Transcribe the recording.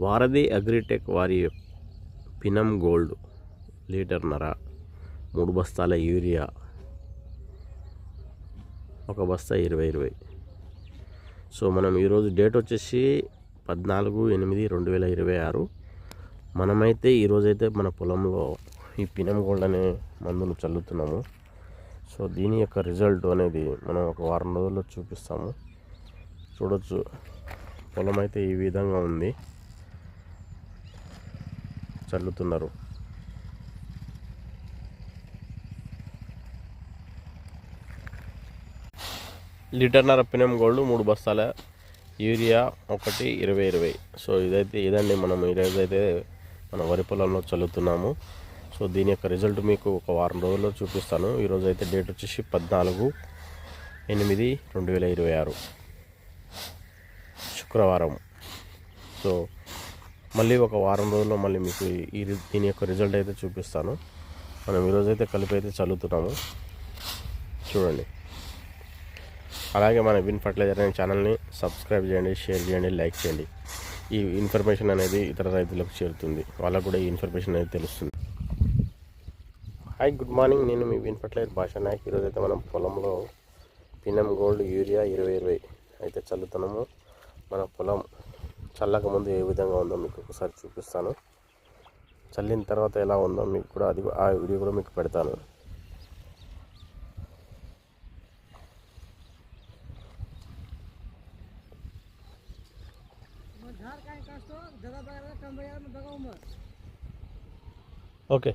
వారధి అగ్రిటెక్ వారి పినం గోల్డ్ లీటర్న్నర, 3 బస్తాల యూరియా, 1 బస్తా 2020. సో మనం ఈరోజు డేట్ వచ్చేసి 14/8/2026. మనమైతే ఈరోజైతే మన పొలంలో ఈ పినం గోల్డ్ అనే మందును చల్లుతున్నాము. సో దీని యొక్క రిజల్ట్ అనేది మనం ఒక వారం రోజుల్లో చూపిస్తాము. చూడొచ్చు, పొలం అయితే ఈ విధంగా ఉంది, చల్లుతున్నారు. లీటర్న్నర పినం గోల్డ్, 3 బస్తాల యూరియా, 1/2020. సో ఇదండి మనం ఈరోజైతే మన వరి పొలంలో చల్లుతున్నాము. సో దీని యొక్క రిజల్ట్ మీకు ఒక వారం రోజుల్లో చూపిస్తాను. ఈరోజు అయితే డేట్ వచ్చేసి 14/8/2026 శుక్రవారం. సో మళ్ళీ ఒక వారం రోజుల్లో మళ్ళీ మీకు దీని యొక్క రిజల్ట్ అయితే చూపిస్తాను. మనం ఈరోజైతే కలిపి అయితే చల్లుతున్నాము, చూడండి. అలాగే మన విన్ ఫర్టిలైజర్ అనే ఛానల్ని సబ్స్క్రైబ్ చేయండి, షేర్ చేయండి, లైక్ చేయండి. ఈ ఇన్ఫర్మేషన్ అనేది ఇతర రైతులకు చేరుతుంది, వాళ్ళకు కూడా ఈ ఇన్ఫర్మేషన్ అనేది తెలుస్తుంది. Hi, good morning. నేను మీ విన్ ఫర్టిలైజర్ భాష నాయక్. ఈరోజు అయితే మనం పొలంలో పినం గోల్డ్ యూరియా 2020 అయితే చల్లుతున్నాము. మన పొలం చల్లక ముందు ఏ విధంగా ఉందో మీకు ఒకసారి చూపిస్తాను. చల్లిన తర్వాత ఎలా ఉందో మీకు కూడా ఆ వీడియో కూడా మీకు పెడతాను. ఓకే.